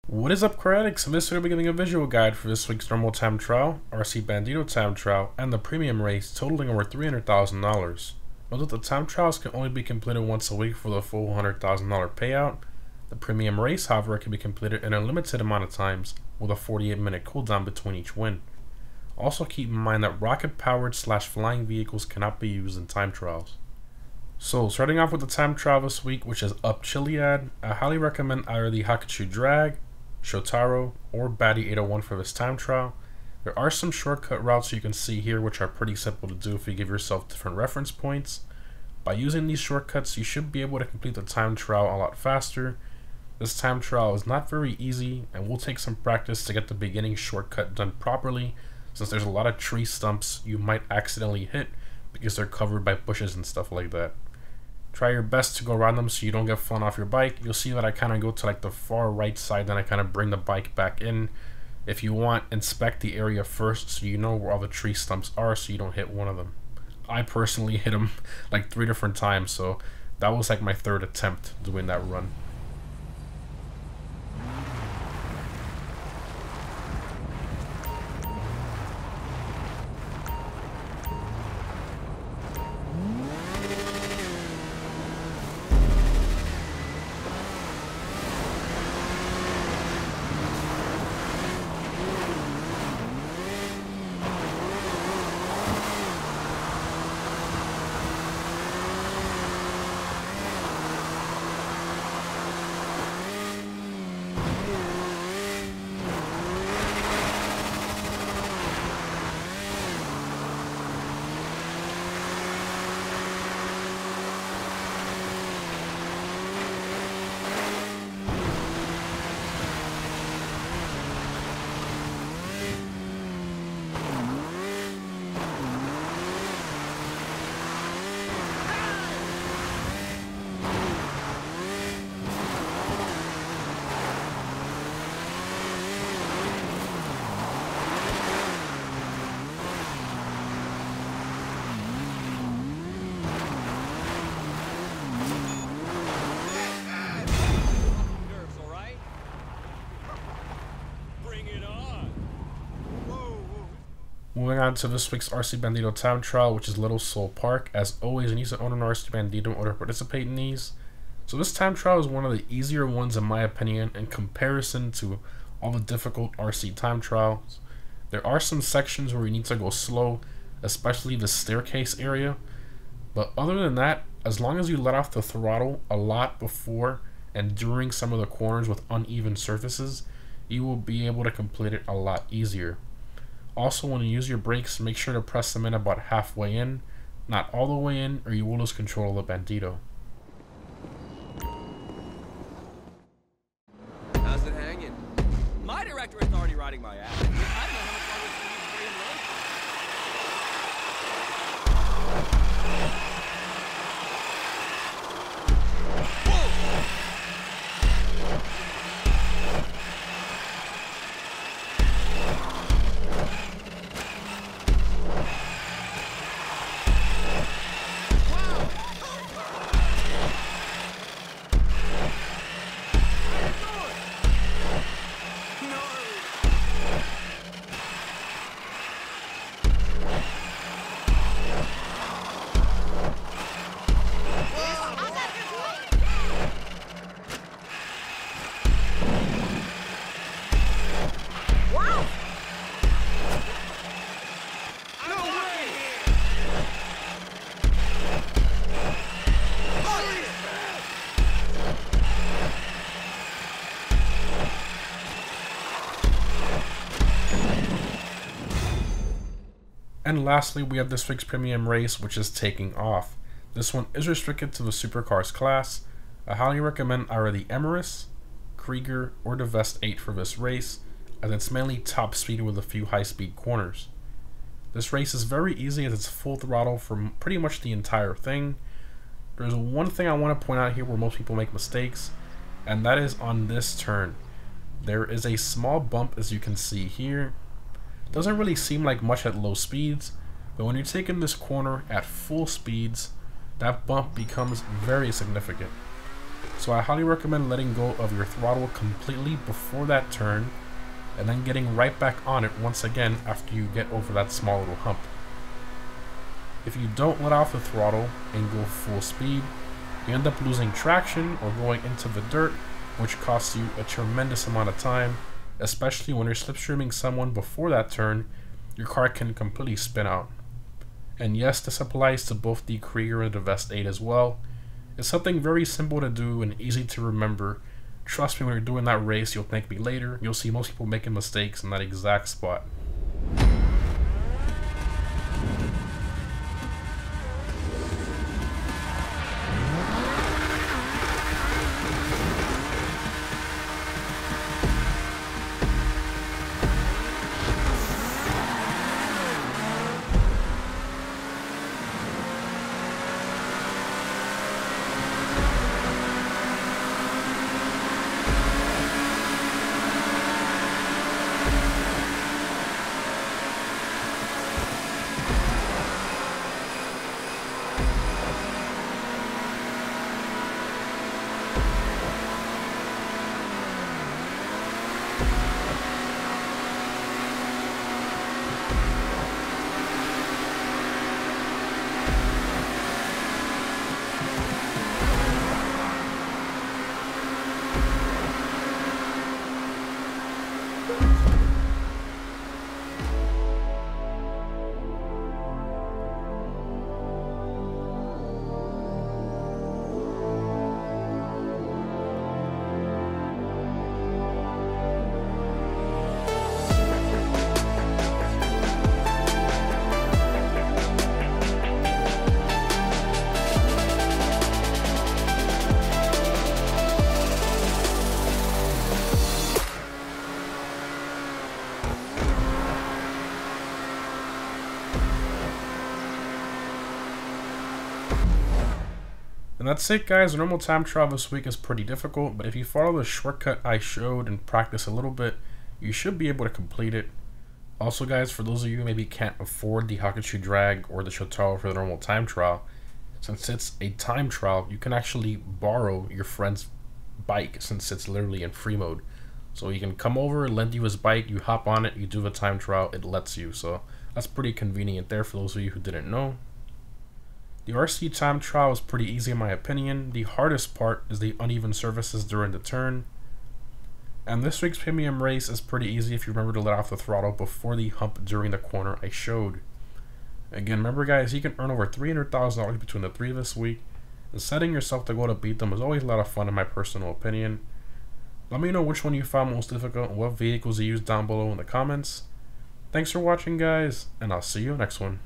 What is up, Critics? In this video, we're giving a visual guide for this week's normal time trial, RC Bandito time trial, and the premium race totaling over $300,000. Note that the time trials can only be completed once a week for the full $100,000 payout. The premium race, however, can be completed in a limited amount of times with a 48-minute cooldown between each win. Also keep in mind that rocket-powered / flying vehicles cannot be used in time trials. So, starting off with the time trial this week, which is up Chiliad, I highly recommend either the Hakuchu Drag, Shotaro, or Batty 801 for this time trial. There are some shortcut routes you can see here which are pretty simple to do if you give yourself different reference points. By using these shortcuts, you should be able to complete the time trial a lot faster. This time trial is not very easy and will take some practice to get the beginning shortcut done properly, since there's a lot of tree stumps you might accidentally hit because they're covered by bushes and stuff like that. Try your best to go around them so you don't get flown off your bike. You'll see that I kind of go to like the far right side, then I kind of bring the bike back in. If you want, inspect the area first so you know where all the tree stumps are so you don't hit one of them. I personally hit them like 3 different times, so that was like my 3rd attempt doing that run. Moving on to this week's RC Bandito time trial, which is Little Seoul Park. As always, you need to own an RC Bandito in order to participate in these. So this time trial is one of the easier ones in my opinion in comparison to all the difficult RC time trials. There are some sections where you need to go slow, especially the staircase area. But other than that, as long as you let off the throttle a lot before and during some of the corners with uneven surfaces, you will be able to complete it a lot easier. Also, when you use your brakes, make sure to press them in about halfway in, not all the way in, or you will lose control of the Bandito. How's it hanging? My director is already riding my ass. I don't know how much longer it's gonna be And lastly, we have this week's premium race, which is taking off. This one is restricted to the supercars class. I highly recommend either the Emirates, Krieger, or the Vest 8 for this race, as it's mainly top speed with a few high-speed corners. This race is very easy as it's full throttle for pretty much the entire thing. There's one thing I want to point out here where most people make mistakes, and that is on this turn. There is a small bump, as you can see here. Doesn't really seem like much at low speeds, but when you're taking this corner at full speeds, that bump becomes very significant. So I highly recommend letting go of your throttle completely before that turn, and then getting right back on it once again after you get over that small little hump. If you don't let off the throttle and go full speed, you end up losing traction or going into the dirt, which costs you a tremendous amount of time, especially when you're slipstreaming someone before that turn. Your car can completely spin out. And yes, this applies to both the Krieger and the Vest 8 as well. It's something very simple to do and easy to remember. Trust me, when you're doing that race, you'll thank me later. You'll see most people making mistakes in that exact spot. And that's it, guys. The normal time trial this week is pretty difficult, but if you follow the shortcut I showed and practice a little bit, you should be able to complete it. Also, guys, for those of you who maybe can't afford the Hakuchi Drag or the Shotaro for the normal time trial, since it's a time trial, you can actually borrow your friend's bike since it's literally in free mode. So you can come over, lend you his bike, you hop on it, you do the time trial, it lets you. So that's pretty convenient there for those of you who didn't know. The RC time trial is pretty easy in my opinion. The hardest part is the uneven surfaces during the turn. And this week's premium race is pretty easy if you remember to let off the throttle before the hump during the corner I showed. Again, remember guys, you can earn over $300,000 between the three this week, and setting yourself to go to beat them is always a lot of fun in my personal opinion. Let me know which one you found most difficult and what vehicles you used down below in the comments. Thanks for watching guys, and I'll see you next one.